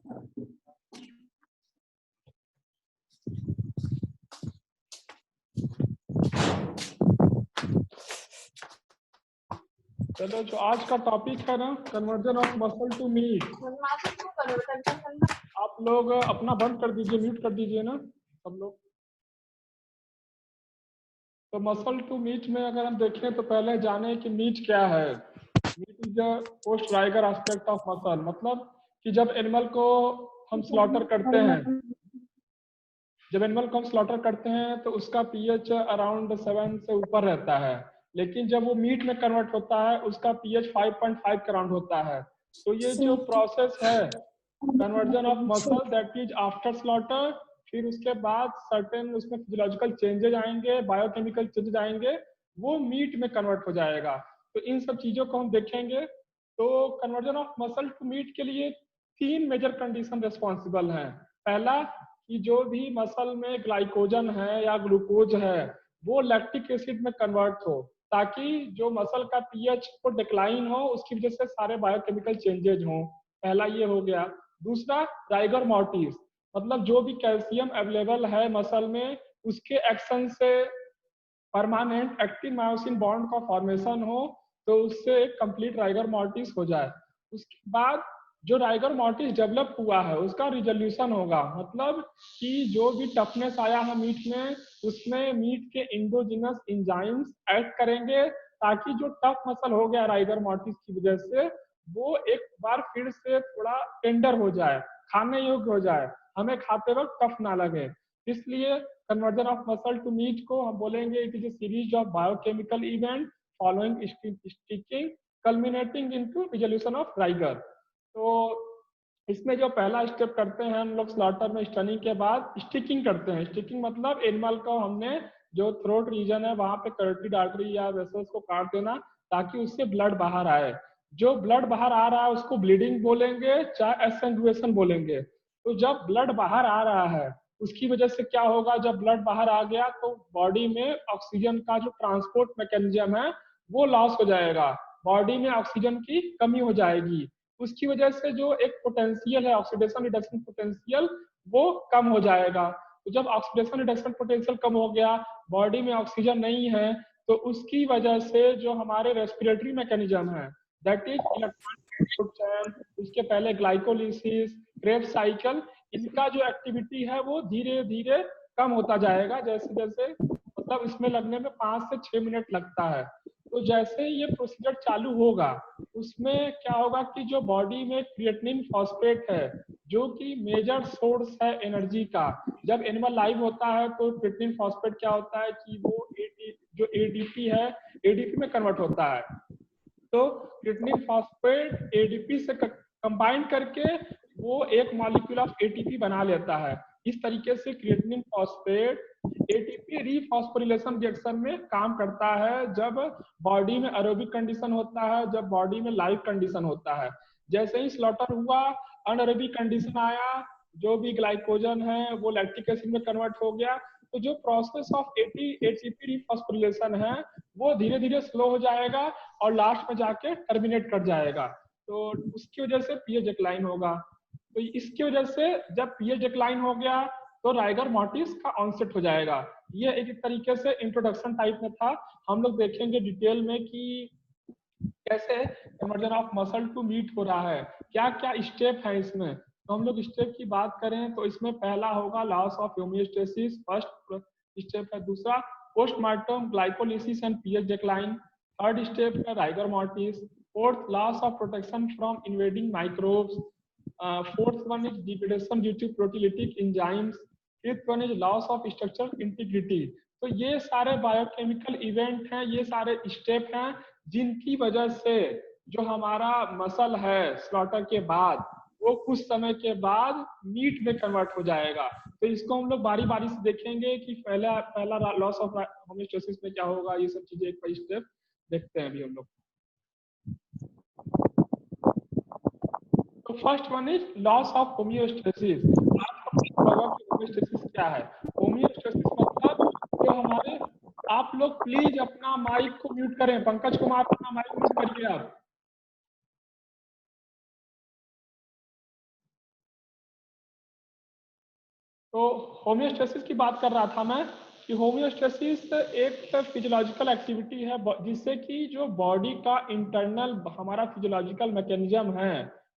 चलो, जो आज का टॉपिक है ना, conversion of muscle to meat. आप लोग अपना बंद कर दीजिए, म्यूट कर दीजिए ना सब लोग। तो मसल टू मीट में अगर हम देखें तो पहले जाने कि मीट क्या है। Meat is the post rigor aspect of muscle, मतलब कि जब एनिमल को हम स्लॉटर करते हैं, तो उसका पीएच अराउंड 7 से ऊपर रहता है। लेकिन जब वो मीट में कन्वर्ट होता है उसका पीएच 5.5 के अराउंड होता है। तो ये जो प्रोसेस है conversion of muscle, that is after slaughter. फिर उसके बाद सर्टेन उसमें फिजियोलॉजिकल चेंजेज आएंगे, बायोकेमिकल चेंजेज आएंगे, वो मीट में कन्वर्ट हो जाएगा। तो इन सब चीजों को हम देखेंगे। तो conversion of muscle to meat के लिए 3 मेजर कंडीशन रिस्पॉन्सिबल हैं। पहला कि जो भी मसल में ग्लाइकोजन है या ग्लूकोज है वो लैक्टिक एसिड में कन्वर्ट हो, ताकि जो मसल का पीएच को डिक्लाइन हो, उसकी वजह से सारे बायोकेमिकल चेंजेज हों। पहला ये हो गया। दूसरा, राइगर मॉर्टिस, मतलब जो भी कैल्शियम अवेलेबल है मसल में उसके एक्शन से परमानेंट एक्टिन मायोसिन बॉन्ड का फॉर्मेशन हो, तो उससे कंप्लीट राइगर मॉर्टिस हो जाए। उसके बाद जो राइगर मॉर्टिस डेवलप हुआ है उसका रिजोल्यूशन होगा, मतलब कि जो भी टफनेस आया है मीट में, उसमें मीट के इंडोजिनस इंजाइम्स ऐड करेंगे, ताकि जो टफ मसल हो गया राइगर मॉर्टिस की वजह से, वो एक बार फिर से थोड़ा टेंडर हो जाए, खाने योग्य हो जाए, हमें खाते वक्त टफ ना लगे। इसलिए conversion of muscle to meat को हम बोलेंगे it is a series of biochemical event following sticking culminating into resolution of rigor. तो इसमें जो पहला स्टेप करते हैं हम लोग स्लॉटर में, स्टनिंग के बाद स्टिकिंग करते हैं। स्टिकिंग मतलब एनिमल को हमने जो थ्रोट रीजन है वहां पे कैरोटिड आर्टरी या वेसल्स को काट देना, ताकि उससे ब्लड बाहर आए। जो ब्लड बाहर आ रहा है उसको ब्लीडिंग बोलेंगे, चाहे एसेंगुएशन बोलेंगे। तो जब ब्लड बाहर आ रहा है उसकी वजह से क्या होगा, जब ब्लड बाहर आ गया तो बॉडी में ऑक्सीजन का जो ट्रांसपोर्ट मैकेनिज्म है वो लॉस हो जाएगा, बॉडी में ऑक्सीजन की कमी हो जाएगी। उसकी वजह से जो एक पोटेंशियल है ऑक्सीडेशन रिडक्शन पोटेंशियल, वो कम हो जाएगा। तो जब ऑक्सीडेशन रिडक्शन पोटेंशियल कम हो गया, बॉडी में ऑक्सीजन नहीं है, तो उसकी वजह से जो हमारे रेस्पिरेटरी मैकेनिज्म है, दैट इज इलेक्ट्रॉन, उसके पहले ग्लाइकोलिसिस, क्रेब्स साइकिल, इनका जो एक्टिविटी है वो धीरे धीरे कम होता जाएगा। जैसे जैसे मतलब इसमें लगने में 5 से 6 मिनट लगता है। तो जैसे ही ये प्रोसीजर चालू होगा, उसमें क्या होगा कि जो बॉडी में क्रिएटिनिन फॉस्फेट है, जो कि मेजर सोर्स है एनर्जी का, जब एनिमल लाइव होता है तो क्रिएटिनिन फॉस्फेट क्या होता है कि वो जो एडीपी है, एडीपी में कन्वर्ट होता है। तो क्रिएटिनिन फॉस्फेट एडीपी से कंबाइन करके वो एक मॉलिक्यूल ऑफ एटीपी बना लेता है। इस तरीके से क्रिएटिनिन फॉस्फेट एटीपी रीफॉस्फोरिलेशन रिएक्शन में काम करता है, जब बॉडी में एरोबिक कंडीशन होता है, जब बॉडी में लाइव कंडीशन होता है। जैसे ही स्लॉटर हुआ, अनएरोबिक कंडीशन आया, जो भी ग्लाइकोजन है वो लैक्टिक एसिड में कन्वर्ट हो गया। तो जो प्रोसेस ऑफ एटीपी रीफॉस्फोरिलेशन है वो धीरे धीरे स्लो हो जाएगा और लास्ट में जाके टर्मिनेट कर जाएगा। तो उसकी वजह से पीएच डिक्लाइन होगा। तो इसकी वजह से जब पीएच डिक्लाइन हो गया तो राइगर मॉर्टिस का ऑनसेट हो जाएगा। ये एक तरीके से इंट्रोडक्शन टाइप में था। हम लोग देखेंगे डिटेल में कि कैसे conversion of muscle to meat हो रहा है, क्या क्या स्टेप है इसमें। तो हम लोग स्टेप की बात करें तो इसमें पहला होगा loss of homeostasis, first step है। दूसरा, postmortem glycolysis and pH decline. Third step है rigor mortis. Fourth, loss of protection from invading microbes. Fourth one is degradation due to proteolytic enzymes. Fifth one is loss of structural integrity. तो ये सारे biochemical event हैं, ये सारे step हैं जिनकी वजह से जो हमारा मसल है स्लॉटर के बाद वो कुछ समय के बाद मीट में कन्वर्ट हो जाएगा। तो इसको हम लोग बारी बारी से देखेंगे कि पहला पहला लॉस ऑफ होमियोस्टेसिस में क्या होगा, ये सब चीजें एक स्टेप देखते हैं अभी हम लोग। तो first one is loss of homeostasis. Homeostasis क्या है? होमियोस्टेसिस मतलब जो हमारे, आप लोग प्लीज अपना माइक को म्यूट करें। पंकज कुमार, अपना माइक म्यूट करिए आप। तो होमियोस्टेसिस की बात कर रहा था मैं कि होमियोस्टेसिस एक फिजियोलॉजिकल एक्टिविटी है जिससे कि जो बॉडी का इंटरनल हमारा फिजियोलॉजिकल मैकेनिज्म है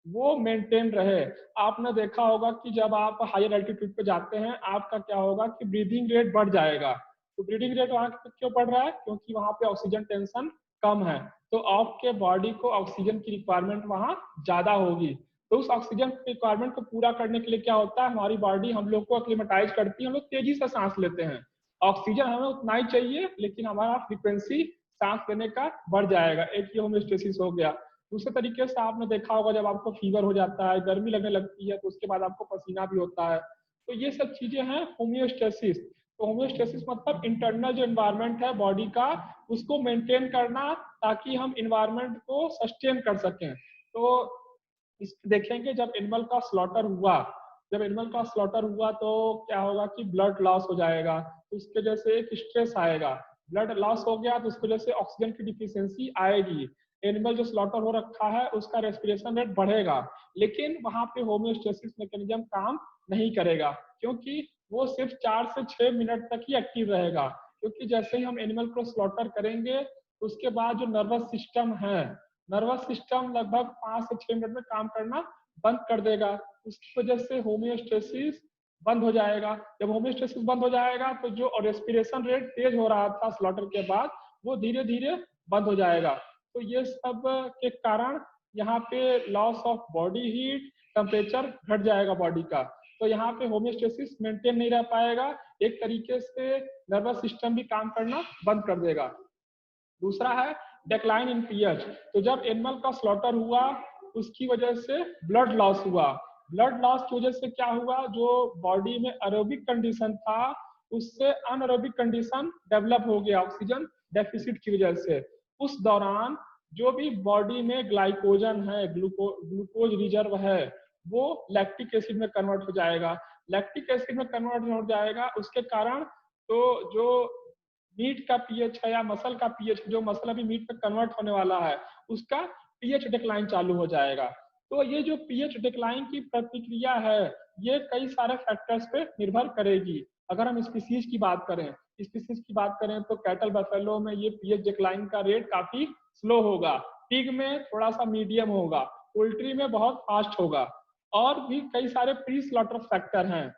वो मेंटेन रहे। आपने देखा होगा कि जब आप हायर एल्टीट्यूड पे जाते हैं आपका क्या होगा कि ब्रीदिंग रेट बढ़ जाएगा। तो ब्रीदिंग रेट वहाँ पे क्यों बढ़ रहा है? क्योंकि वहाँ पे ऑक्सीजन टेंशन कम है, तो आपके बॉडी को ऑक्सीजन की रिक्वायरमेंट वहाँ ज्यादा होगी। तो उस ऑक्सीजन रिक्वायरमेंट को पूरा करने के लिए क्या होता है, हमारी बॉडी हम लोग को एक्लिमेटाइज करती है, हम लोग तेजी से सांस लेते हैं। ऑक्सीजन हमें उतना ही चाहिए लेकिन हमारा फ्रीक्वेंसी सांस लेने का बढ़ जाएगा। एक ये होमियोस्टेसिस हो गया। दूसरे तरीके से आपने देखा होगा जब आपको फीवर हो जाता है, गर्मी लगने लगती है, तो उसके बाद आपको पसीना भी होता है। तो ये सब चीजें हैं होमियोस्टेसिस। तो होमियोस्टेसिस मतलब इंटरनल जो इन्वायरमेंट है बॉडी का उसको मेंटेन करना ताकि हम इन्वायरमेंट को सस्टेन कर सकें। तो इस देखेंगे जब एनिमल का स्लॉटर हुआ, जब एनिमल का स्लॉटर हुआ तो क्या होगा कि ब्लड लॉस हो जाएगा, तो उसके वजह से एक स्ट्रेस आएगा। ब्लड लॉस हो गया तो उसकी वजह से ऑक्सीजन की डिफिशियंसी आएगी। एनिमल जो स्लॉटर हो रखा है उसका रेस्पिरेशन रेट बढ़ेगा, लेकिन वहां पे होमियोस्टेसिस मैकेनिज्म काम नहीं करेगा क्योंकि वो सिर्फ 4 से 6 मिनट तक ही एक्टिव रहेगा। क्योंकि जैसे ही हम एनिमल को स्लॉटर करेंगे उसके बाद जो नर्वस सिस्टम है, नर्वस सिस्टम लगभग 5 से 6 मिनट में काम करना बंद कर देगा। उसकी वजह से होमियोस्टेसिस बंद हो जाएगा। जब होमियोस्टेसिस बंद हो जाएगा तो जो रेस्पिरेशन रेट तेज हो रहा था स्लॉटर के बाद वो धीरे धीरे बंद हो जाएगा। तो ये सब के कारण यहाँ पे loss of body heat, temperature घट जाएगा बॉडी का। तो यहाँ पे होमियोस्टेसिस मेंटेन नहीं रह पाएगा, एक तरीके से नर्वस सिस्टम भी काम करना बंद कर देगा। दूसरा है डिक्लाइन इन पीएच। तो जब एनिमल का स्लॉटर हुआ उसकी वजह से ब्लड लॉस हुआ। ब्लड लॉस की वजह से क्या हुआ, जो बॉडी में एरोबिक कंडीशन था उससे अनएरोबिक कंडीशन डेवलप हो गया ऑक्सीजन डेफिसिट की वजह से। उस दौरान जो भी बॉडी में ग्लाइकोजन है, ग्लूकोज रिजर्व है, वो लैक्टिक एसिड में कन्वर्ट हो जाएगा। लैक्टिक एसिड में कन्वर्ट हो जाएगा उसके कारण तो जो मीट का पीएच है या मसल का पीएच, जो मसल अभी मीट में कन्वर्ट होने वाला है उसका पीएच डिक्लाइन चालू हो जाएगा। तो ये जो पीएच डिक्लाइन की प्रतिक्रिया है ये कई सारे फैक्टर्स पे निर्भर करेगी। अगर हम स्पीसीज की बात करें, स्पीसीज की बात करें तो कैटल बफेलो में ये पीएच डिक्लाइन का रेट काफी स्लो होगा, पिग में थोड़ा सा मीडियम होगा, पोल्ट्री में बहुत फास्ट होगा। और भी कई सारे प्री स्लॉटर फैक्टर हैं,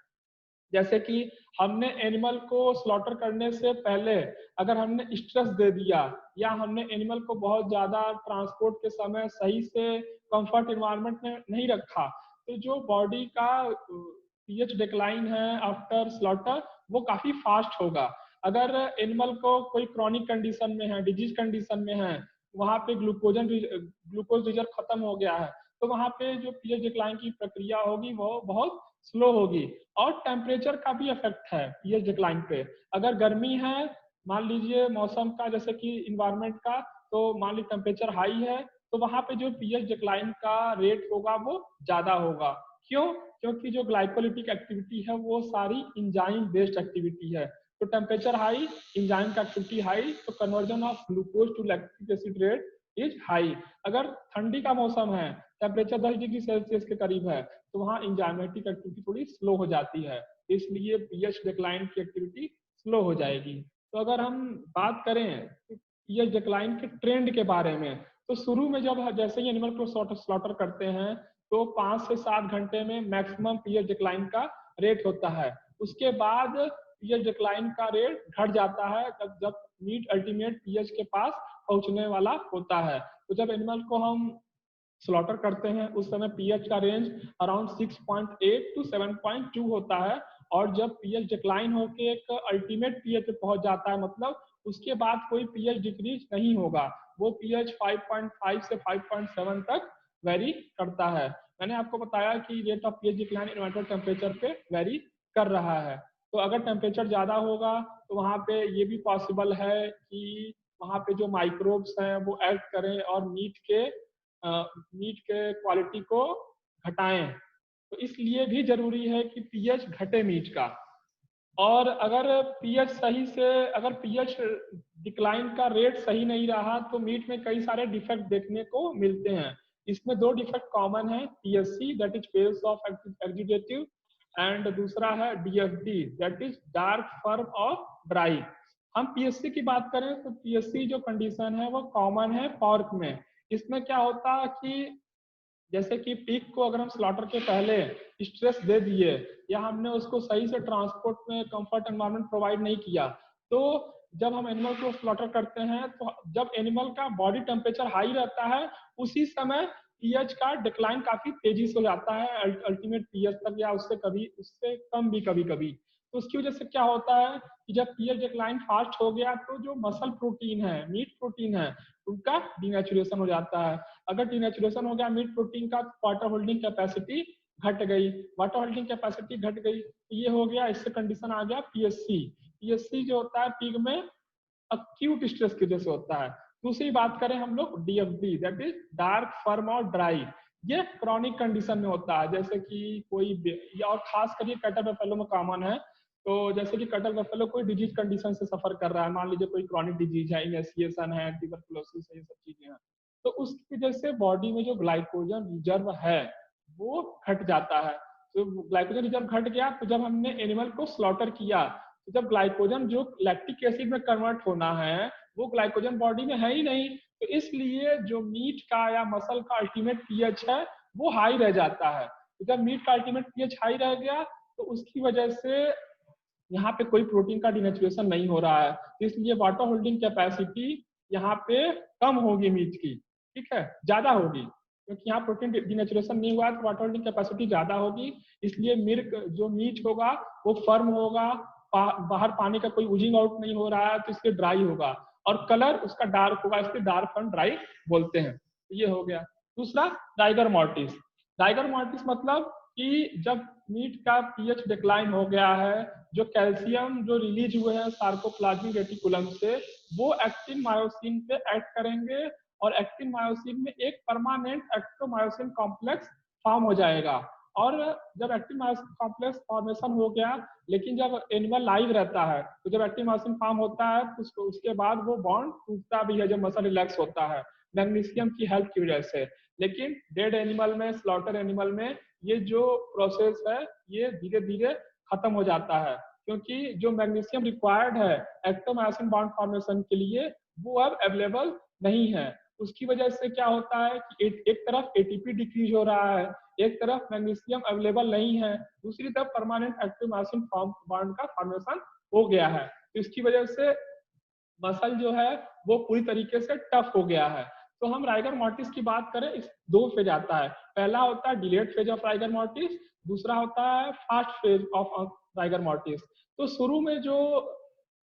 जैसे कि हमने एनिमल को स्लॉटर करने से पहले अगर हमने स्ट्रेस दे दिया या हमने एनिमल को बहुत ज्यादा ट्रांसपोर्ट के समय सही से कंफर्ट एनवायरनमेंट में नहीं रखा, तो जो बॉडी का पीएच डिक्लाइन है आफ्टर स्लॉटर वो काफी फास्ट होगा। अगर एनिमल को कोई क्रॉनिक कंडीशन में है, डिजीज कंडीशन में है, वहां पे ग्लूकोज रिजर्व खत्म हो गया है, तो वहां पे जो पीएच डिक्लाइन की प्रक्रिया होगी वो बहुत स्लो होगी। और टेम्परेचर का भी इफेक्ट है पीएच डिक्लाइन पे। अगर गर्मी है, मान लीजिए मौसम का जैसे कि इन्वायरमेंट का, तो मान लीजिए टेम्परेचर हाई है तो वहां पे जो पीएच डिक्लाइन का रेट होगा वो ज्यादा होगा। क्यों? क्योंकि जो ग्लाइकोलिटिक एक्टिविटी है वो सारी इंजाइम बेस्ड एक्टिविटी है। तो टेम्परेचर हाई, इंजाइम का एक्टिविटी हाई, तो conversion of glucose to lactic acid rate is high. अगर ठंडी का मौसम है, टेम्परेचर 10 डिग्री सेल्सियस के करीब है, तो वहाँ इंजाइमेटिक एक्टिविटी थोड़ी स्लो हो जाती है, इसलिए पीएच डिक्लाइन की एक्टिविटी स्लो हो जाएगी। तो अगर हम बात करें पीएच डिक्लाइन के ट्रेंड के बारे में, तो शुरू में जब जैसे ही एनिमल को स्लॉटर करते हैं तो 5 से 7 घंटे में मैक्सिमम पीएच डिक्लाइन का रेट होता है। उसके बाद पीएच डिक्लाइन का रेट घट जाता है जब मीट अल्टीमेट पीएच के पास पहुंचने वाला होता है। तो जब एनिमल को हम स्लॉटर करते हैं उस समय पीएच का रेंज अराउंड 6.8 टू 7.2 होता है, और जब पीएच डिक्लाइन होकर एक अल्टीमेट पीएच पे पहुंच जाता है, मतलब उसके बाद कोई पीएच डिक्रीज नहीं होगा, वो पीएच 5.5 से 5.7 तक वेरी करता है। मैंने आपको बताया कि rate of pH decline inverted temperature पे वेरी कर रहा है। तो अगर टेम्परेचर ज्यादा होगा तो वहाँ पे ये भी पॉसिबल है कि वहाँ पे जो माइक्रोब्स हैं वो एक्ट करें और मीट के क्वालिटी को घटाएं। तो इसलिए भी जरूरी है कि पीएच घटे मीट का। और अगर पीएच सही से, अगर पीएच डिक्लाइन का रेट सही नहीं रहा तो मीट में कई सारे डिफेक्ट देखने को मिलते हैं। इसमें 2 डिफेक्ट कॉमन है, PSC that is fails of exudative and दूसरा है DFD, that is dark, firm और ड्राई। हम पीएससी की बात करें तो पीएससी जो कंडीशन है वो कॉमन है पॉर्क में। इसमें क्या होता है कि जैसे कि पिग को अगर हम स्लॉटर के पहले स्ट्रेस दे दिए या हमने उसको सही से ट्रांसपोर्ट में कंफर्ट एनवायरनमेंट प्रोवाइड नहीं किया, तो जब हम एनिमल को स्लॉटर करते हैं तो जब एनिमल का बॉडी टेम्परेचर हाई रहता है उसी समय पीएच का डिक्लाइन काफी तेजी से हो जाता है अल्टीमेट पीएच तक, या उससे कभी उससे कम भी कभी कभी। तो उसकी वजह से क्या होता है कि जब पीएच डिक्लाइन फास्ट हो गया तो जो मसल प्रोटीन है, मीट प्रोटीन है, उनका डीनेचुरेशन हो जाता है। अगर डीनेचुरेशन हो गया मीट प्रोटीन का, वाटर होल्डिंग कैपेसिटी घट गई, वाटर होल्डिंग कैपेसिटी घट गई, तो ये हो गया, इससे कंडीशन आ गया पीएससी। पीएससी जो होता है पिग में अक्यूट स्ट्रेस की वजह से होता है। दूसरी बात करें हम लोग DFD, that is dark, firm और ड्राई। ये क्रॉनिक कंडीशन में होता है, जैसे कि कोई और खास करके कैटल बफेलो में कॉमन है। तो जैसे कि कैटल बफेलो कोई डिजीज कंडीशन से सफर कर रहा है, मान लीजिए कोई क्रॉनिक डिजीज है, इमेसिएशन है, ट्यूबरकुलोसिस है, ये सब चीजें हैं, तो उसकी वजह से बॉडी में जो ग्लाइकोजन रिजर्व है वो घट जाता है। तो ग्लाइकोजन रिजर्व घट गया तो जब हमने एनिमल को स्लॉटर किया तो जब ग्लाइकोजन जो लैक्टिक एसिड में कन्वर्ट होना है वो ग्लाइकोजन बॉडी में है ही नहीं, तो इसलिए जो मीट का या मसल का अल्टीमेट पीएच है वो हाई रह जाता है। तो जब मीट का अल्टीमेट पीएच हाई रह गया तो उसकी वजह से यहाँ पे कोई प्रोटीन का डिनेचुरेशन नहीं हो रहा है, तो इसलिए वाटर होल्डिंग कैपेसिटी यहाँ पे कम होगी मीट की, ठीक है, ज्यादा होगी, क्योंकि यहाँ प्रोटीन डिनेचुरेशन नहीं हुआ है तो वाटर होल्डिंग कैपेसिटी ज्यादा होगी। इसलिए मिल्क जो मीट होगा वो फर्म होगा, बाहर पानी का कोई उजिंग आउट नहीं हो रहा है तो इसलिए ड्राई होगा, और कलर उसका डार्क होगा, इसलिए डार्क एंड ड्राई बोलते हैं। ये हो गया। दूसरा राइगर मॉर्टिस। राइगर मॉर्टिस मतलब कि जब मीट का पीएच डिक्लाइन हो गया है, जो कैल्शियम जो रिलीज हुए हैं सार्कोप्लाज्मिक रेटिकुलम से वो एक्टिन मायोसिन पे एक्ट करेंगे और एक्टिन मायोसिन में एक परमानेंट एक्टोमायोसिन कॉम्प्लेक्स फॉर्म हो जाएगा। और जब एक्टिन मायोसिन कॉम्प्लेक्स फॉर्मेशन हो गया, लेकिन जब एनिमल लाइव रहता है तो जब एक्टिन मायोसिन फॉर्म होता है तो उसके बाद वो बॉन्ड टूटता भी है जब मसल रिलैक्स होता है मैग्नीशियम की हेल्प की वजह से। लेकिन डेड एनिमल में, स्लॉटर एनिमल में ये जो प्रोसेस है ये धीरे धीरे खत्म हो जाता है, क्योंकि जो मैग्नीशियम रिक्वायर्ड है एक्टोमायोसिन बॉन्ड फॉर्मेशन के लिए वो अब अवेलेबल नहीं है। उसकी वजह से क्या होता है कि एक तरफ एटीपी डिक्रीज हो रहा है, एक तरफ मैग्नीशियम अवेलेबल नहीं है, दूसरी तरफ परमानेंट एक्टोमायोसिन बॉन्ड का फॉर्मेशन हो गया है। तो इसकी वजह से मसल जो है वो पूरी तरीके से टफ हो गया है। तो हम राइगर मॉर्टिस की बात करें, इस दो फेज आता है। पहला होता है delayed phase of rigor mortis, दूसरा होता है fast phase of rigor mortis. तो शुरू में जो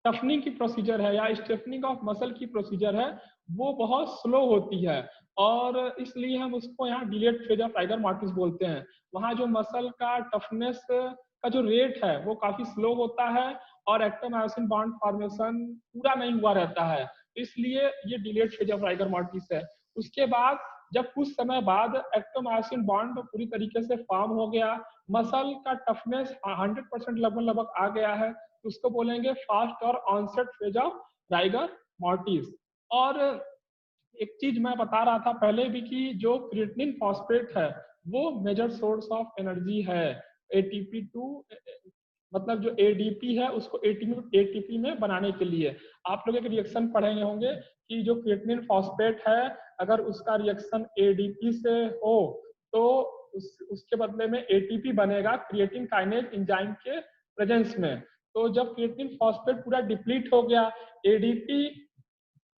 टफनिंग की प्रोसीजर है या स्टेफनिंग ऑफ मसल की प्रोसीजर है वो बहुत स्लो होती है, और इसलिए हम उसको यहाँ delayed phase of rigor mortis बोलते हैं। वहाँ जो मसल का टफनेस का जो रेट है वो काफी स्लो होता है और एक्टोमायोसिन बॉन्ड फॉर्मेशन पूरा नहीं हुआ रहता है, इसलिए ये delayed phase of rigor mortis है। उसके बाद जब कुछ समय बाद एक्टोमायोसिन बॉन्ड पूरी तरीके से फॉर्म हो गया, मसल का टफनेस 100% लगभग आ गया है, तो उसको बोलेंगे फास्ट और onset phase of rigor mortis. और एक चीज मैं बता रहा था पहले भी कि जो क्रिएटिनिन फॉस्फेट है वो मेजर सोर्स ऑफ एनर्जी है एटीपी टू, मतलब जो एडीपी है उसको एटीपी में बनाने के लिए। आप लोग एक रिएक्शन पढ़े होंगे कि जो क्रिएटिनिन फॉस्फेट है अगर उसका रिएक्शन एडीपी से हो तो उसके बदले में एटीपी बनेगा क्रिएटिन काइनेज एंजाइम के प्रेजेंस में। तो जब क्रिएटिनिन फॉस्फेट पूरा डिप्लीट हो गया, एडीपी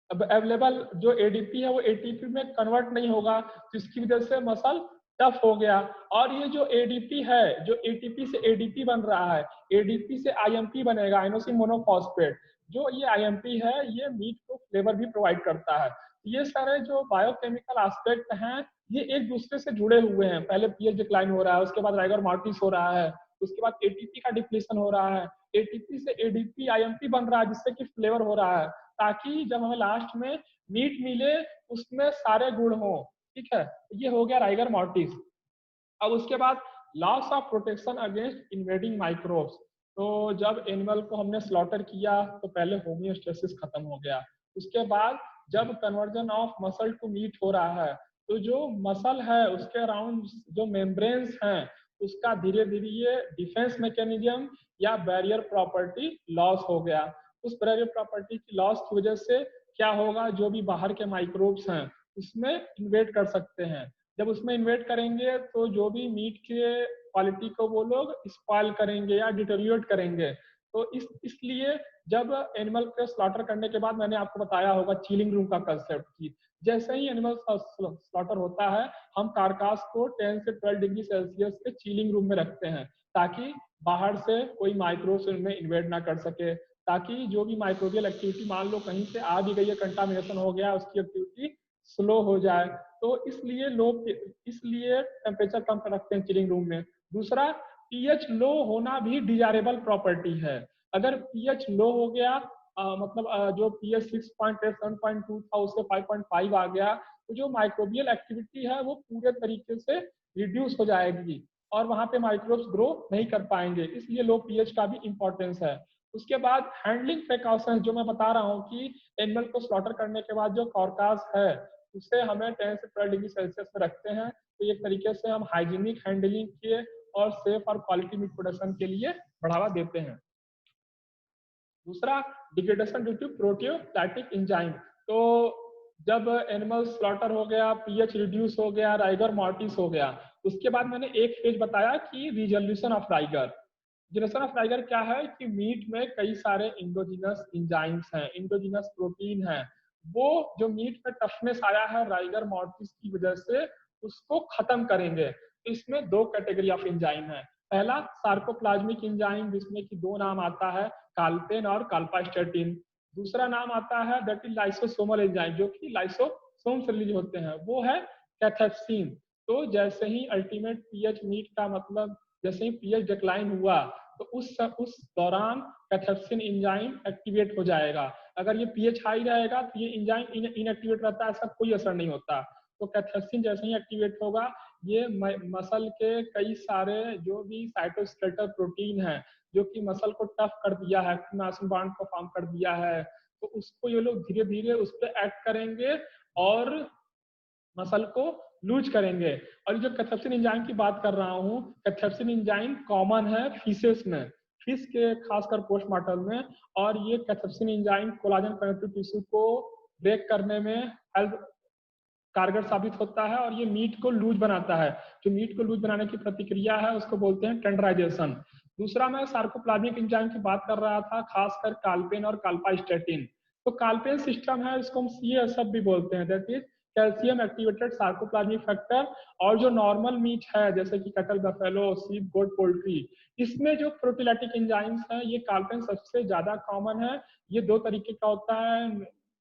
अब अवेलेबल जो एडीपी है वो एटीपी में कन्वर्ट नहीं होगा, जिसकी वजह से मसल टफ हो गया। और ये जो एडीपी है, जो एटीपी से एडीपी बन रहा है, एडीपी से आईएमपी बनेगा, आइनोसिन मोनोफॉस्फेट। जो ये आईएमपी है ये मीट को फ्लेवर भी प्रोवाइड करता है। ये सारे जो बायोकेमिकल एस्पेक्ट हैं ये एक दूसरे से जुड़े हुए हैं। पहले पीएच डिक्लाइन हो रहा है, उसके बाद राइगर मॉर्टिस हो रहा है, उसके बाद एटीपी का डिप्लीशन हो रहा है, एटीपी से एडीपी आईएमपी बन रहा है जिससे कि फ्लेवर हो रहा है, ताकि जब हमें लास्ट में मीट मिले उसमें सारे गुण हो। ठीक है, ये हो गया राइगर मॉर्टिस। अब उसके बाद loss of protection against invading microbes. तो जब एनिमल को हमने स्लॉटर किया तो पहले होमियोस्टेसिस खत्म हो गया, उसके बाद जब conversion of muscle to meat हो रहा है तो जो मसल है उसके अराउंड जो मेम्ब्रेन्स हैं उसका धीरे धीरे ये डिफेंस मैकेनिज्म या बैरियर प्रॉपर्टी लॉस हो गया। उस बैरियर प्रॉपर्टी की लॉस की वजह से क्या होगा, जो भी बाहर के माइक्रोब्स हैं उसमें इन्वेट कर सकते हैं। जब उसमें इन्वेट करेंगे तो जो भी मीट के क्वालिटी को वो लोग स्पॉइल करेंगे या डिटेरियोरेट करेंगे। तो इसलिए जब एनिमल को स्लॉटर करने के बाद, मैंने आपको बताया होगा चिलिंग रूम का कंसेप्ट की, जैसे ही एनिमल स्लॉटर होता है हम कारकास को 10 से 12 डिग्री सेल्सियस के चिलिंग रूम में रखते हैं, ताकि बाहर से कोई माइक्रोब्स उनमें इन्वेट ना कर सके, ताकि जो भी माइक्रोबियल एक्टिविटी मान लो कहीं से आ भी गई है, कंटामिनेशन हो गया, उसकी एक्टिविटी स्लो हो जाए। तो इसलिए टेम्परेचर कम कर रखते हैं चिलिंग रूम में। दूसरा, पीएच लो होना भी डिजायरेबल प्रॉपर्टी है। अगर पीएच लो हो गया, मतलब जो पीएच 6.8 7.2 था उससे 5.5 आ गया, तो जो माइक्रोबियल एक्टिविटी है वो पूरे तरीके से रिड्यूस हो जाएगी और वहां पे माइक्रोब्स ग्रो नहीं कर पाएंगे। इसलिए लो पीएच का भी इंपॉर्टेंस है। उसके बाद हैंडलिंग प्रिकॉशन, जो मैं बता रहा हूँ कि एनिमल को स्लॉटर करने के बाद जो कॉर्कास है उसे हमें 10 से 12 डिग्री सेल्सियस में रखते हैं। तो एक तरीके से हम हाइजीनिक हैंडलिंग के और सेफ और क्वालिटी मीट प्रोडक्शन के लिए बढ़ावा देते हैं। दूसरा, degradation due to proteolytic enzyme. तो जब एनिमल स्लॉटर हो गया, पीएच रिड्यूस हो गया, राइगर मॉर्टिस हो गया, उसके बाद मैंने एक फेज बताया कि resolution of rigor. Resolution of rigor क्या है कि मीट में कई सारे इंडोजिनस एंजाइम्स हैं, इंडोजिनस प्रोटीन है, वो जो मीट में टफनेस आया है राइगर मॉर्टिस की वजह से उसको खत्म करेंगे। तो इसमें दो कैटेगरी ऑफ एंजाइम है। पहला सार्कोप्लाज्मिक एंजाइम, जिसमें कि दो नाम आता है, काल्पेन और काल्पास्टेटिन। दूसरा नाम आता है दैट इज लाइसोसोमल एंजाइम, जो कि लाइसोसोम से रिलीज होते हैं, वो है कैथेप्सिन। तो जैसे ही अल्टीमेट पीएच मीट का मतलब जैसे ही पीएच डिक्लाइन हुआ तो उस दौरान कैथेप्सिन एंजाइम एक्टिवेट हो जाएगा। अगर ये पीएच हाई रहेगा तो ये एंजाइम इनएक्टिवेट रहता है, ऐसा कोई असर नहीं होता। तो कैथेप्सिन जैसे ही एक्टिवेट होगा, ये मसल के कई सारे जो भी साइटोस्केलेटल प्रोटीन है जो कि मसल को टफ कर दिया है, मायोसिन बॉन्ड को फॉर्म कर दिया है, तो उसको ये लोग धीरे धीरे उस पर एक्ट करेंगे और मसल को लूज करेंगे। और जो कैथेप्सिन एंजाइम की बात कर रहा हूँ, कैथेप्सिन एंजाइम कॉमन है फिशेस में, फिश के खासकर पोस्टमार्टम में। और ये cathepsin enzyme collagen connective tissue को ब्रेक करने में हेल्प कारगर साबित होता है और ये मीट को लूज बनाता है। जो मीट को लूज बनाने की प्रतिक्रिया है उसको बोलते हैं टेंडराइजेशन। दूसरा, मैं सार्कोप्लाज्मिक एंजाइम की बात कर रहा था, खासकर काल्पेन और काल्पास्टेटिन। तो काल्पेन सिस्टम है, इसको हम सीएसएफ भी बोलते हैं, that is calcium activated sarcoplasmic factor. और जो नॉर्मल मीट है जैसे कि कटल, बफेलो, सीप, गोट, पोल्ट्री, इसमें जो प्रोटीलाइटिक एंजाइम्स हैं ये काल्पेन सबसे ज्यादा कॉमन है। ये दो तरीके का होता है,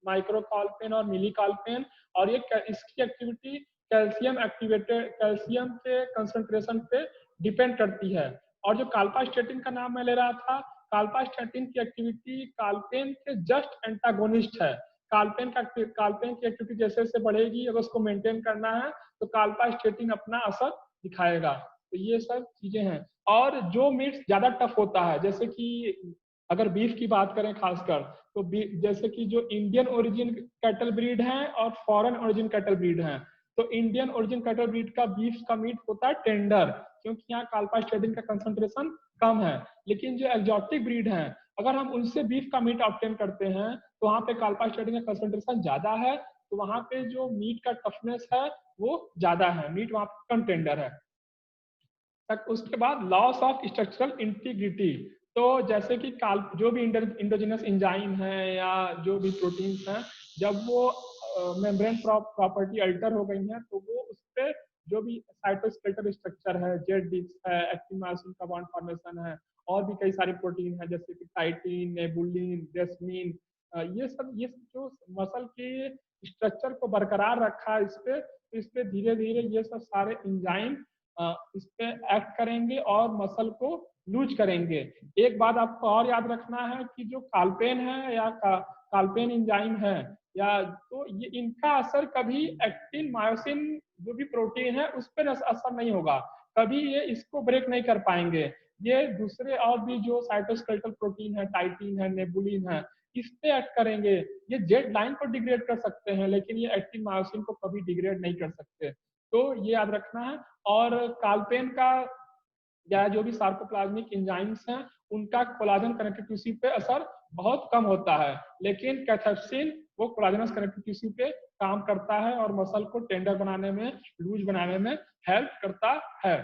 माइक्रो काल्पेन और मिली काल्पेन। और ये इसकी एक्टिविटी कैल्शियम के कंसंट्रेशन पे डिपेंड करती है। और जो काल्पास्टेटिन का नाम मैं ले रहा था, काल्पास्टेटिन की एक्टिविटी काल्पेन के जस्ट एंटागोनिस्ट है। काल्पेन की एक्टिविटी जैसे जैसे बढ़ेगी, अगर उसको मेंटेन करना है तो काल्पास्टेटिन अपना असर दिखाएगा। तो ये सब चीजें हैं। और जो मीट ज्यादा टफ होता है, जैसे कि अगर बीफ की बात करें खासकर, तो जैसे कि जो इंडियन ओरिजिन कैटल ब्रीड है और फॉरेन ओरिजिन कैटल ब्रीड है, तो इंडियन ओरिजिन कैटल ब्रीड का बीफ का मीट होता है टेंडर, क्योंकि यहाँ काल्पास्टेटिन का कंसंट्रेशन कम है। लेकिन जो एक्जॉटिक ब्रीड है, अगर हम उनसे बीफ का मीट ऑब्टेन करते हैं तो वहाँ पे काल्पास्टेटिन का कंसंट्रेशन ज्यादा है, तो वहाँ पे जो मीट का टफनेस है वो ज्यादा है, मीट वहाँ पे कम टेंडर है। उसके बाद लॉस ऑफ स्ट्रक्चरल इंटीग्रिटी। तो जैसे कि जो भी इंडोजिनस एंजाइम है या जो भी प्रोटीन्स हैं, जब वो मेम्ब्रेन प्रॉपर्टी अल्टर हो गई है तो वो उस पर जो भी साइटोस्केलेटल स्ट्रक्चर है, जेड डिस्क है, एक्टिन मायोसिन का बॉन्ड फॉर्मेशन है, और भी कई सारे प्रोटीन है जैसे कि टाइटिन, नेबुलिन, डेस्मिन, ये सब जो मसल के स्ट्रक्चर को बरकरार रखा है इस पे धीरे धीरे ये सब सारे एंजाइम इस पे एक्ट करेंगे और मसल को लूज करेंगे। एक बात आपको और याद रखना है कि जो काल्पेन है या काल्पेन एंजाइम है, या तो ये इनका असर कभी एक्टिन मायोसिन जो भी प्रोटीन है उस पर असर नहीं होगा, कभी ये इसको ब्रेक नहीं कर पाएंगे। ये दूसरे और भी जो साइटोस्केलेटल प्रोटीन है, टाइटिन है, नेबुलिन है, इस पे एक्ट करेंगे। ये जेड लाइन को डिग्रेड कर सकते हैं लेकिन ये एक्टिन मायोसिन को कभी डिग्रेड नहीं कर सकते। तो ये याद रखना है। और काल्पेन का या जो भी सार्कोप्लाज्मिक एंजाइम्स हैं उनका कोलाजन कनेक्टिव टिश्यू पे असर बहुत कम होता है, लेकिन कैथेप्सिन वो कोलाजनस कनेक्टिव टिश्यू पे काम करता है और मसल को टेंडर बनाने में, लूज बनाने में हेल्प करता है।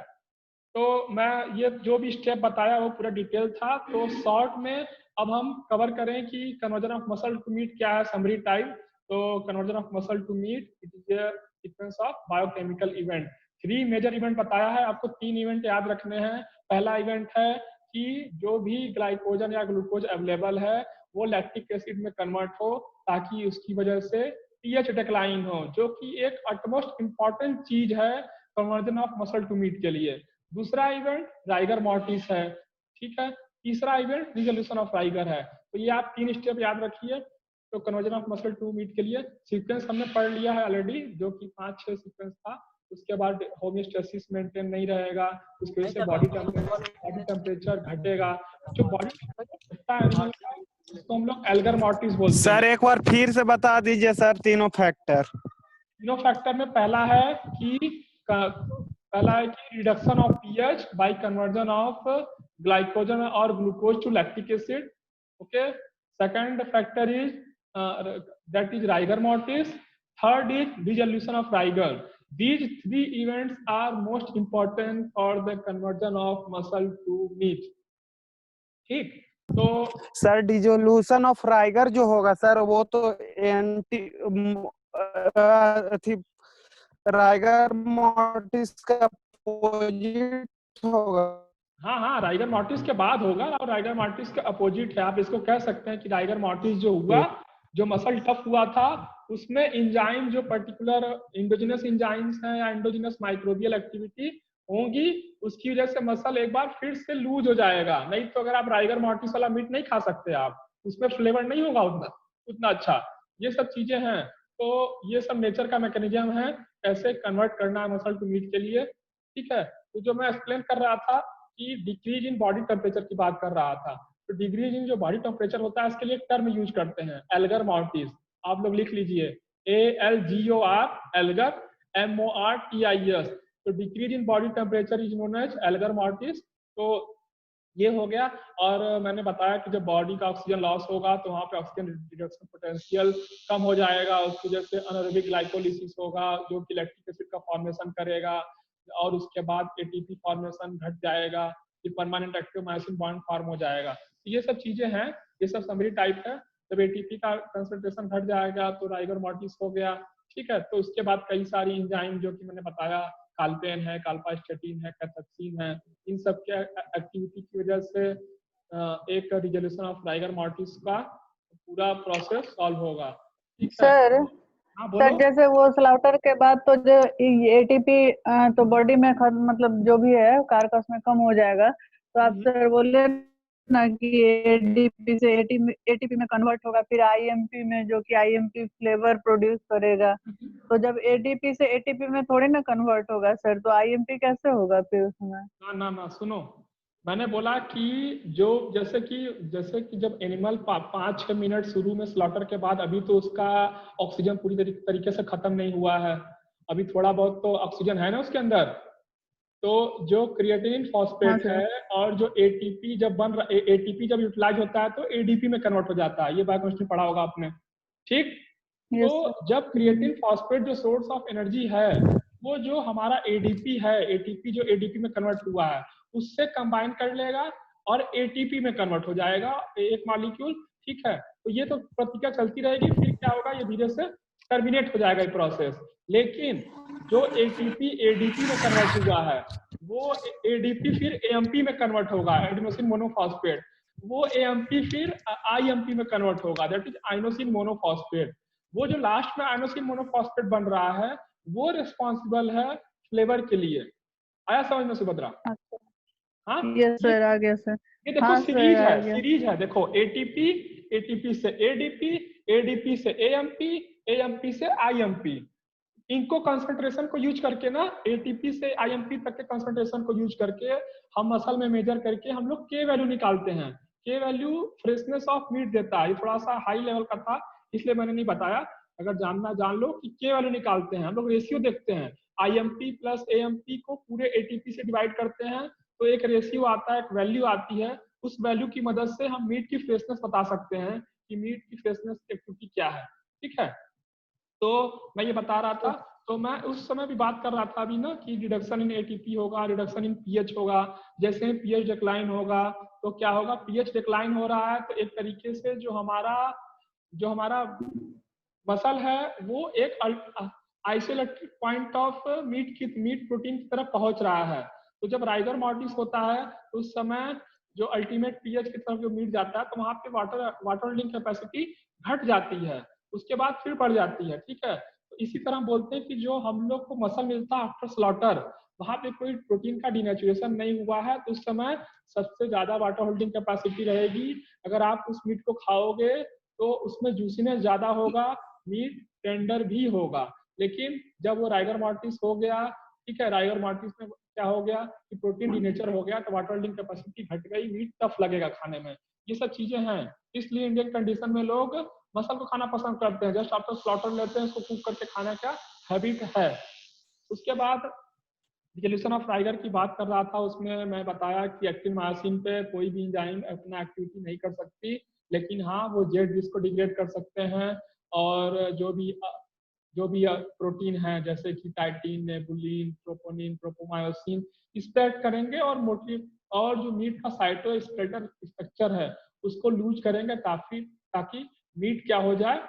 तो मैं ये जो भी स्टेप बताया वो पूरा डिटेल था। तो शॉर्ट में अब हम कवर करें कि conversion of muscle to meat क्या है, समरी टाइप। तो conversion of muscle to meat it is a sequence of biochemical event. 3 major event बताया है, आपको 3 इवेंट याद रखने हैं। पहला इवेंट है कि जो भी ग्लाइकोजन या ग्लूकोज अवेलेबल है वो लैक्टिक एसिड में कन्वर्ट हो, ताकि उसकी वजह से पीएच डिक्लाइन हो, जो कि एक अटमोस्ट इंपॉर्टेंट चीज है conversion of muscle to meat के लिए। दूसरा इवेंट राइगर मॉर्टिस है, ठीक है। तीसरा इवेंट रिजोल्यूशन ऑफ राइगर है। तो ये आप 3 स्टेप याद रखिए। तो conversion of muscle to meat के लिए सीक्वेंस हमने पढ़ लिया है ऑलरेडी, जो कि 5-6 सीक्वेंस था। उसके बाद होमियोस्टेसिस मेंटेन नहीं रहेगा, उसकी वजह से बॉडी टेम्परेचर घटेगा। जो बॉडी घटता है एनिमल का, उसको हम लोग एल्गर मॉर्टिस बोलते हैं। सर एक बार फिर से बता दीजिए सर तीनों फैक्टर। तीनों फैक्टर में पहला है कि reduction of pH by conversion of glycogen और glucose to lactic acid. Okay, second factor is that is rigor mortis. Third is dissolution of rigor. These 3 events are most important for the conversion of muscle to meat. ठीक, तो sir dissolution of rigor जो होगा sir वो तो anti rigor mortis का opposite होगा। हाँ, rigor mortis के बाद होगा और राइगर मॉर्टिस के अपोजिट है। आप इसको कह सकते हैं कि राइगर मॉर्टिस जो हुआ, जो मसल टफ हुआ था, उसमें एंजाइम जो पर्टिकुलर इंडोजिनस एंजाइम्स हैं या इंडोजिनस माइक्रोबियल एक्टिविटी होंगी, उसकी वजह से मसल एक बार फिर से लूज हो जाएगा। नहीं तो अगर आप राइगर मॉर्टिस वाला मीट नहीं खा सकते, आप उसमें फ्लेवर नहीं होगा उतना अच्छा। ये सब चीजें हैं। तो ये सब नेचर का मैकेनिज्म है, कैसे कन्वर्ट करना है मसल टू मीट के लिए। ठीक है, तो जो मैं एक्सप्लेन कर रहा था कि डिक्रीज इन बॉडी टेम्परेचर की बात कर रहा था, तो डिक्रीज इन जो बॉडी टेम्परेचर होता है इसके लिए एक टर्म यूज करते हैं, एल्गर मॉर्टिस। आप लोग लिख लीजिए ALGOR, एल्गर, MORTIS। तो decrease in body temperature is known as algor mortis. तो ये हो गया। और मैंने बताया कि जब बॉडी का ऑक्सीजन लॉस होगा तो वहाँ पे ऑक्सीजन रिडक्शन पोटेंशियल कम हो जाएगा, उसकी वजह से अनारोबिक ग्लाइकोलिसिस होगा जो कि लैक्टिक एसिड का फॉर्मेशन करेगा, और उसके बाद एटीपी फॉर्मेशन घट जाएगा, फिर permanent active myosin bond form हो जाएगा। तो ये सब चीजें हैं, ये सब समरी टाइप है। जब एटीपी का कंसंट्रेशन घट जाएगा तो राइगर मॉर्टिस हो गया। ठीक है, तो उसके बाद कई सारी एंजाइम जो कि मैंने बताया, काल्पेन है, काल्पास्टेटिन है, कैथेप्सिन है, इन सब के एक्टिविटी की वजह से एक रिजोल्यूशन ऑफ राइगर मॉर्टिस का पूरा प्रोसेस सॉल्व होगा। ठीक है सर, हाँ सर बोलो। जैसे वो स्लाउटर के बाद तो जो एटीपी तो बॉडी में मतलब जो भी है कारकस में कम हो जाएगा, तो आप सर बोले ना कि एडीपी से एटीपी में कन्वर्ट होगा, फिर आईएमपी में, जो कि आईएमपी फ्लेवर प्रोड्यूस करेगा। तो जब एडीपी से एटीपी में थोड़ी ना कन्वर्ट होगा सर, तो आईएमपी कैसे होगा फिर उसमें? ना सुनो, मैंने बोला कि जो जैसे कि जब एनिमल 5-6 मिनट शुरू में स्लॉटर के बाद, अभी तो उसका ऑक्सीजन पूरी तरीके से खत्म नहीं हुआ है, अभी थोड़ा बहुत तो ऑक्सीजन है ना उसके अंदर। तो जो क्रिएटिनिन फॉस्फेट है और जो एटीपी जब यूटिलाइज होता है तो एडीपी में कन्वर्ट हो जाता है। ये बायोकेमिस्ट्री पढ़ा होगा आपने, ठीक। तो जब क्रिएटिनिन फॉस्फेट जो सोर्स ऑफ एनर्जी है, वो जो हमारा एडीपी है, एटीपी जो एडीपी में कन्वर्ट हुआ है उससे कंबाइन कर लेगा और एटीपी में कन्वर्ट हो जाएगा एक मॉलिक्यूल। ठीक है, तो ये तो प्रतिक्रिया चलती रहेगी, फिर क्या होगा, ये धीरे से टर्मिनेट हो जाएगा ये प्रोसेस। लेकिन जो एटीपी एडीपी में कन्वर्ट हुआ है, वो एडीपी फिर एएमपी में कन्वर्ट होगा, एडिनोसिन मोनोफॉस्फेट। वो एएमपी फिर आईएमपी में कन्वर्ट होगा, दैट इज आइनोसिन मोनोफॉस्फेट। वो जो लास्ट में आइनोसिन मोनोफॉस्फेट बन रहा है वो रिस्पॉन्सिबल है फ्लेवर के लिए। आया समझ में सुभद्रा? हाँ यस सर, आ गया सर। ये देखो सीरीज है देखो, एटीपी, एटीपी से एडीपी, एडीपी से एएमपी, एएमपी से आईएमपी। इनको कंसंट्रेशन को यूज करके ना, एटीपी से आईएमपी तक के कंसंट्रेशन को यूज करके हम मसल में मेजर करके हम लोग के वैल्यू निकालते हैं। के वैल्यू फ्रेशनेस ऑफ मीट देता है। ये थोड़ा सा हाई लेवल का था इसलिए मैंने नहीं बताया, अगर जानना जान लो कि के वैल्यू निकालते हैं। हम लोग रेशियो देखते हैं, आईएमपी प्लस एएमपी को पूरे एटीपी से डिवाइड करते हैं तो एक रेशियो आता है, एक वैल्यू आती है, उस वैल्यू की मदद से हम मीट की फ्रेशनेस बता सकते हैं कि मीट की फ्रेशनेस एक्टिविटी क्या है। ठीक है, तो मैं ये बता रहा था, तो मैं उस समय भी बात कर रहा था अभी ना कि रिडक्शन इन एटीपी होगा, रिडक्शन इन पीएच होगा। जैसे ही पीएच डिक्लाइन होगा तो क्या होगा, पीएच डिक्लाइन हो रहा है तो एक तरीके से जो हमारा मसल है वो एक isolated point of meat protein की तरफ पहुंच रहा है। तो जब राइगर मॉर्टिस होता है तो उस समय जो अल्टीमेट पीएच की तरफ जो मीट जाता है तो वहां पे वाटर होल्डिंग कैपेसिटी घट जाती है, उसके बाद फिर बढ़ जाती है। ठीक है, तो इसी तरह बोलते हैं कि जो हम लोग को मसल मिलता है आफ्टर स्लॉटर, वहां पे कोई प्रोटीन का डिनेचुरेशन नहीं हुआ है तो उस समय सबसे ज्यादा वाटर होल्डिंग कैपेसिटी रहेगी। अगर आप उस मीट को खाओगे तो उसमें जूसीनेस ज्यादा होगा, मीट टेंडर भी होगा। लेकिन जब वो राइगर मॉर्टिस हो गया, ठीक है, राइगर मॉर्टिस में क्या हो गया कि प्रोटीन डिनेचर हो गया तो वाटर होल्डिंग कैपेसिटी घट गई, मीट टफ लगेगा खाने में। ये सब चीजें हैं, इसलिए इंडियन कंडीशन में लोग मसल को खाना पसंद करते हैं, जस्ट आफ्टर स्लॉटर लेते हैं, उसको कुक करके खाने का हैबिट है। उसके बाद डिजोल्यूशन ऑफ राइगर की बात कर रहा था, उसमें मैं बताया कि एक्टिन मायोसिन पे कोई भी एंजाइम अपना एक्टिविटी नहीं कर सकती, लेकिन हाँ वो जेड को डिग्रेड कर सकते हैं, और जो भी प्रोटीन है जैसे कि टाइटिन, नेबुलिन, प्रोपोनिन, प्रोपोमायोसिन इस पे एक्ट करेंगे, और जो मीट का साइटोस्केलेटल स्ट्रक्चर है उसको लूज करेंगे काफी, ताकि मीट क्या हो जाए,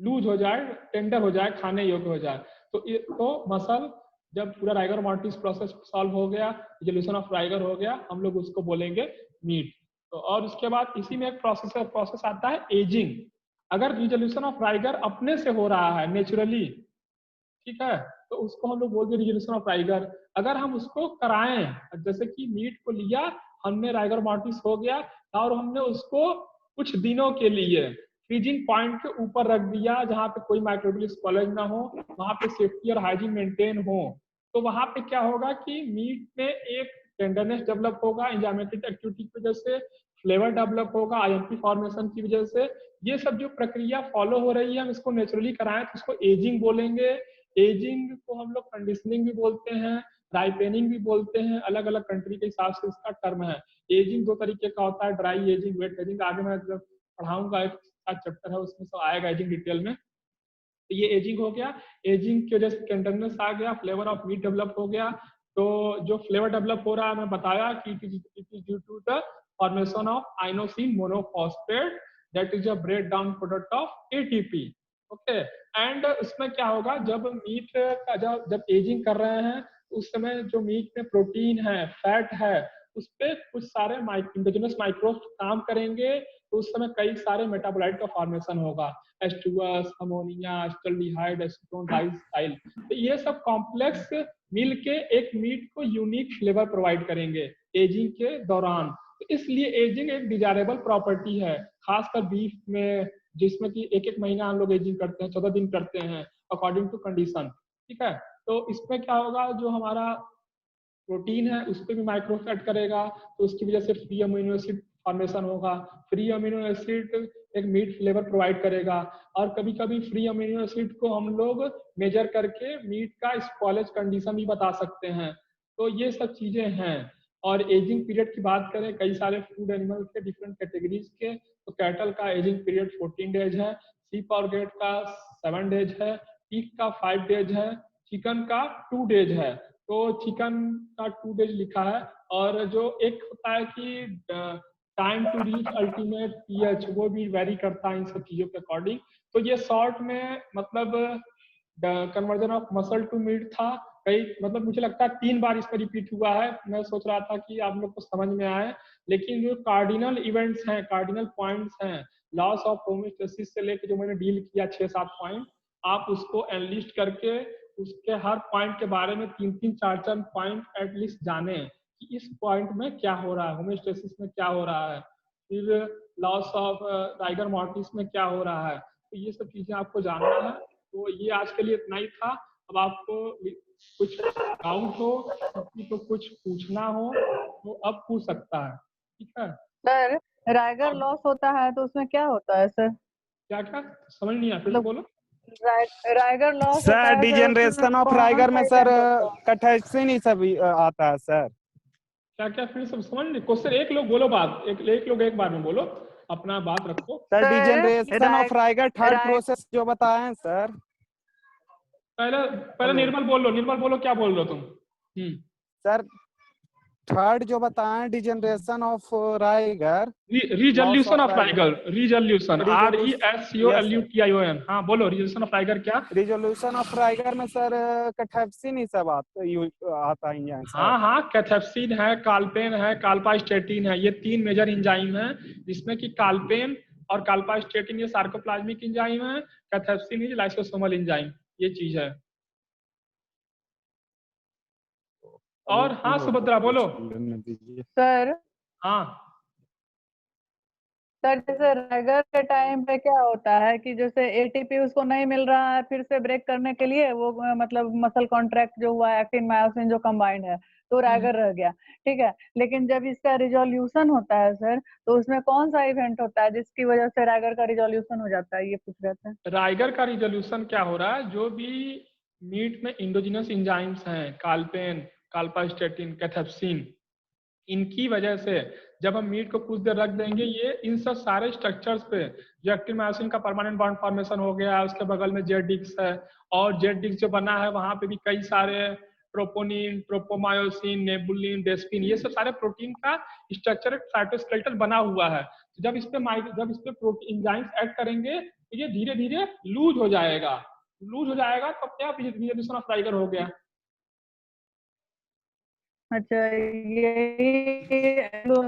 लूज हो जाए, टेंडर हो जाए, खाने योग्य हो जाए। तो मसल जब पूरा राइगर मॉर्टिस प्रोसेस सॉल्व हो गया, डिजोल्यूशन ऑफ राइगर हो गया, हम लोग उसको बोलेंगे मीट। तो और उसके बाद इसी में एक प्रोसेस आता है एजिंग। अगर रिजोल्यूशन ऑफ राइगर अपने से हो रहा है नेचुरली, ठीक है, तो उसको हम लोग बोलते हैं रिजोल्यूशन ऑफ राइगर। अगर हम उसको कराएं, जैसे कि मीट को लिया हमने, राइगर मॉर्टिस हो गया और हमने उसको कुछ दिनों के लिए फ्रीजिंग पॉइंट के ऊपर रख दिया जहां पे कोई माइक्रोबियल स्पॉलेज ना हो, वहां पे सेफ्टी और हाइजीन मेंटेन हो, तो वहां पे क्या होगा कि मीट में एक टेंडरनेस डेवलप होगा एंजाइमेटिक एक्टिविटी की वजह से, फ्लेवर डेवलप होगा आईएमपी फॉर्मेशन की वजह से। ये सब जो प्रक्रिया फॉलो हो रही है हम इसको नेचुरली कराएं तो इसको एजिंग बोलेंगे। एजिंग को हम लोग कंडीशनिंग भी बोलते हैं, राइपेनिंग भी बोलते हैं, अलग अलग कंट्री के हिसाब से इसका टर्म है। एजिंग दो तरीके का होता है, ड्राई एजिंग, वेट एजिंग। आगे मैं जब पढ़ाऊंगा एक चैप्टर है उसमें सब आएगा एजिंग डिटेल में। तो ये एजिंग हो गया, एजिंग की वजह से टेंडरनेस आ गया, फ्लेवर ऑफ मीट डेवलप हो गया। तो जो फ्लेवर डेवलप हो रहा है मैं बताया कि it is due to the formation of inosine monophosphate that is a break down product of ATP. Okay, and उसमें क्या होगा, जब मीट का जब एजिंग कर रहे हैं उस समय जो मीट में प्रोटीन है, फैट है, उस पर कुछ सारे इंडोजिनस माइक्रोब्स काम करेंगे, तो उस समय कई सारे मेटाबोलाइट का फॉर्मेशन होगा, H2S, अमोनिया, एसिटाल्डिहाइड, एसीटोन, डाइसाइल। तो ये सब कॉम्प्लेक्स मिलके एक मीट को यूनिक फ्लेवर प्रोवाइड करेंगे एजिंग के दौरान। तो इसलिए एजिंग एक डिजायरेबल प्रॉपर्टी है, खासकर बीफ में, जिसमें कि एक महीना हम लोग एजिंग करते हैं, 14 दिन करते हैं अकॉर्डिंग टू कंडीशन। ठीक है, तो इसमें क्या होगा, जो हमारा प्रोटीन है उस पर भी माइक्रोफैट करेगा, तो उसकी वजह से फ्री अमीनो एसिड फॉर्मेशन होगा। फ्री अमीनो एसिड एक मीट फ्लेवर प्रोवाइड करेगा, और कभी कभी फ्री अमीनो एसिड को हम लोग मेजर करके मीट का स्पॉलेज कंडीशन भी बता सकते हैं। तो ये सब चीजें हैं। और एजिंग पीरियड की बात करें, कई सारे फूड एनिमल के डिफरेंट कैटेगरीज के, तो कैटल का एजिंग पीरियड 14 डेज है, सीप और गेट का 7 डेज है, पीक का 5 डेज है, चिकन का 2 डेज है। तो चिकन का 2 डेज लिखा है। और जो एक होता है कि time to reach ultimate pH, वो भी वेरी करता है इन सब चीजों के अकॉर्डिंग। तो ये शॉर्ट में मतलब conversion of muscle to meat था। कई मतलब मुझे लगता है 3 बार इसमें रिपीट हुआ है, मैं सोच रहा था कि आप लोग को समझ में आए। लेकिन जो कार्डिनल इवेंट्स हैं, कार्डिनल पॉइंट्स हैं, लॉस ऑफ होमोस्टेसिस से लेकर जो मैंने डील किया 6-7 पॉइंट, आप उसको एनलिस्ट करके उसके हर पॉइंट के बारे में 3-3, 4-4 पॉइंट एटलीस्ट जाने कि इस पॉइंट में क्या हो रहा है, होमोस्टेसिस में क्या हो रहा है, फिर लॉस ऑफ राइगर मॉर्टिस में क्या हो रहा है। तो ये सब चीजें आपको जानना है। तो ये आज के लिए इतना ही था। अब आपको कुछ डाउट हो, किसी को कुछ पूछना हो तो अब पूछ सकता है। ठीक है सर, राइगर लॉस होता है तो उसमें क्या होता है सर? क्या क्या समझ नहीं आया, फिर से बोलो। राइगर लॉस होता सर है डिजेनरेशन ऑफ कौन राइगर सा में सर इवेंट होता है? कटैक्सिन ही सब आता है सर। क्या क्या फिर सब समझ नहीं क्वेश्चन, एक लोग बोलो बात, एक लोग एक बार में बोलो, अपना बात रखो। Sir sir, degeneration of rigor third राय- प्रोसेस जो बताए हैं सर। पहले हेलो। निर्मल बोलो क्या बोल रहे हो तुम? सर थर्ड जो बताएं degeneration of rigor, resolution of rigor, resolution RESCOLUTION। हाँ बोलो, रिजोल्यूशन ऑफ राइगर क्या? रिजोल्यूशन ऑफ राइगर में सर कैथेप्सिन ही सब आता है इंजाइम सर। हाँ कैथेप्सिन है, काल्पेन है, काल्पास्टेटिन है, ये 3 मेजर इंजाइम है, जिसमें कि काल्पेन और काल्पास्टेटिन ये सार्कोप्लाज्मिक इंजाइम है, कैथेप्सिन इज लाइसोसोमल इंजाइम, ये चीज है। और हाँ सुभद्रा बोलो। सर हाँ सर, जैसे रैगर के टाइम पे क्या होता है कि जैसे एटीपी उसको नहीं मिल रहा है, फिर से ब्रेक करने के लिए वो मतलब मसल कॉन्ट्रैक्ट जो हुआ, एक्टिन मायोसिन जो कंबाइंड है, तो रैगर रह गया, ठीक है। लेकिन जब इसका रिजोल्यूशन होता है सर, तो उसमें कौन सा इवेंट होता है जिसकी वजह से रैगर का रिजोल्यूशन हो जाता है, ये पूछ रहे थे। राइगर का रिजोल्यूशन क्या हो रहा है, जो भी मीट में इंडोजिनस इंजाइम्स हैं, काल्पेन, काल्पास्टेटिन, कैथेप्सिन, इनकी वजह से जब हम मीट को कुछ देर रख देंगे, ये इन सब सारे स्ट्रक्चर्स पे जो एक्टिन मायोसिन का परमानेंट बॉन्ड फॉर्मेशन हो गया, उसके बगल में जेड डिस्क है, और जेड डिस्क जो बना है वहां पे भी कई सारे ट्रोपोनिन, ट्रोपोमायोसिन, नेबुलिन, डेस्पिन, ये सब सारे प्रोटीन का स्ट्रक्चर साइटोस्केलेटन बना हुआ है। तो जब इस पे प्रोटीन इंजाइम्स ऐड करेंगे तो ये धीरे धीरे लूज हो जाएगा, तो क्या रिजोल्यूशन ऑफ राइगर हो गया। अच्छा, यही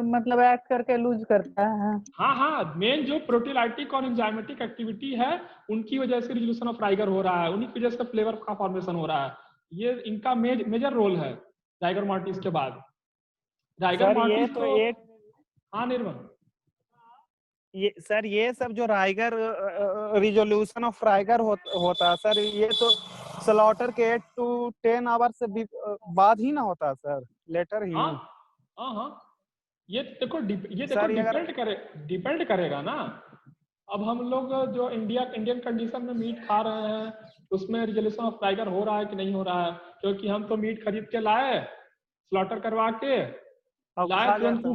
मतलब एक्ट करके लूज करता है। हाँ मेन जो प्रोटीलाइटिक और एंजाइमेटिक एक्टिविटी है, उनकी वजह से रिजोल्यूशन ऑफ राइगर हो रहा है, उन्हीं की वजह से फ्लेवर का फॉर्मेशन हो रहा है। ये इनका मेजर रोल है राइगर मॉर्टिस के बाद। राइगर सर ये मॉर्टिस तो तो एक हाँ निर्मल, ये सर ये सब जो राइगर रिजोल्यूशन ऑफ राइगर होता है सर, ये तो स्लॉटर के 8 to 10 आवर से बाद ही ना होता सर, लेटर ही। हाँ ये देखो सर ये अगर डिपेंड करेगा ना। अब हम लोग जो इंडियन कंडीशन में मीट खा रहे हैं, उसमें रिजोल्यूशन ऑफ राइगर हो रहा है कि नहीं हो रहा है, क्योंकि हम तो मीट खरीद के लाए, स्लॉटर करवा के लाए, खा जाता है।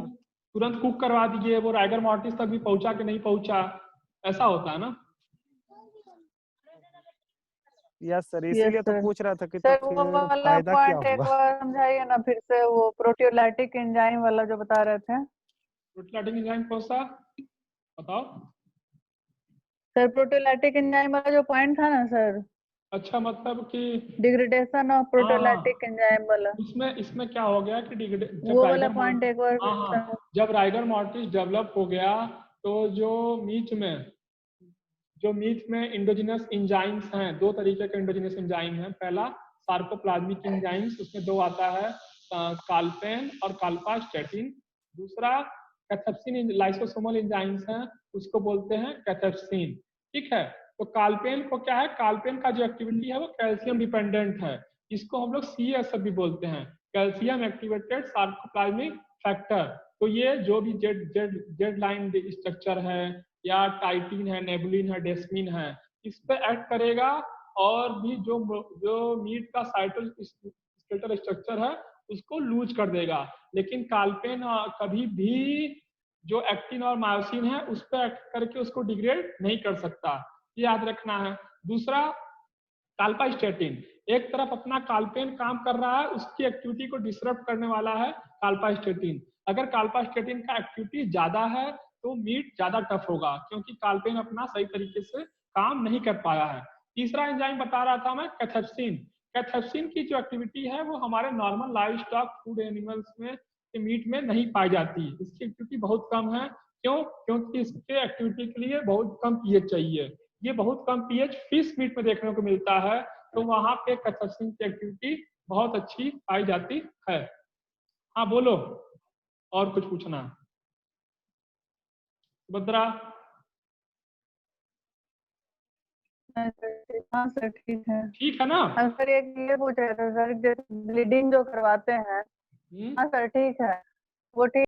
तुरंत कुक करवा दिए, वो राइगर मॉर्टिस तक भी पहुंचा कि नहीं पहुंचा, ऐसा होता है ना। यस सर, यस इसीलिए तो सर। पूछ रहा था कि तो सर वो फिर वाला फायदा क्या पॉइंट एक होगा। बार समझाइए ना फिर से, वो प्रोटियोलाइटिक एंजाइम वाला जो बता रहे थे। प्रोटीलाइटिक एंजाइम कौन सा बताओ? सर प्रोटियोलाइटिक एंजाइम वाला जो पॉइंट था ना सर, अच्छा मतलब कि डिग्रेडेशन ऑफ हाँ प्रोटियोलाइटिक एंजाइम वाला, इसमें क्या हो गया कि वो वाला पॉइंट एक बार जब राइगर मॉर्टिस डेवलप हो गया, तो जो मीट में इंडोजिनस इंजाइम्स हैं, 2 तरीके के इंडोजिनस इंजाइम हैं। पहला सार्कोप्लाज्मिक इंजाइम्स, उसमें 2 आता है, काल्पेन और काल्पास्टेटिन। दूसरा कैथेप्सिन लाइसोसोमल इंजाइम्स हैं, उसको बोलते हैं कैथेप्सिन, ठीक है। तो काल्पेन को क्या है, काल्पेन का जो एक्टिविटी है वो कैल्शियम डिपेंडेंट है, इसको हम लोग CSF भी बोलते हैं, कैल्शियम एक्टिवेटेड सार्कोप्लाज्मिक फैक्टर। तो ये जो भी जेड लाइन स्ट्रक्चर है, या टाइटिन है, नेबुलिन है, डेस्मिन है, इस पे एक्ट करेगा, और भी जो मीट का साइटोस्केलेटल स्ट्रक्चर है उसको लूज कर देगा। लेकिन काल्पेन कभी भी जो एक्टिन और मायोसिन है उस पर एक्ट करके उसको डिग्रेड नहीं कर सकता, ये याद रखना है। दूसरा काल्पास्टेटिन, एक तरफ अपना काल्पेन काम कर रहा है, उसकी एक्टिविटी को डिसरप्ट करने वाला है काल्पास्टेटिन। अगर काल्पास्टेटिन का एक्टिविटी ज्यादा है तो मीट ज्यादा टफ होगा, क्योंकि काल्पेन अपना सही तरीके से काम नहीं कर पाया है। तीसरा एंजाइम बता रहा था मैं, कैथेप्सिन। कैथेप्सिन की जो एक्टिविटी है वो हमारे normal live stock food animals में, मीट में नहीं पाई जाती, इसकी एक्टिविटी बहुत कम है। क्यों? क्योंकि इसके एक्टिविटी के लिए बहुत कम पीएच चाहिए, ये बहुत कम पीएच फिश मीट में देखने को मिलता है, तो वहां पे कैथेप्सिन की एक्टिविटी बहुत अच्छी पाई जाती है। हाँ बोलो, और कुछ पूछना सुभद्रा? हाँ सर ठीक है। ठीक है ना? हाँ सर, एक ये पूछ रहे थे सर, ब्लीडिंग जो करवाते हैं, हाँ सर ठीक है, वो ठीक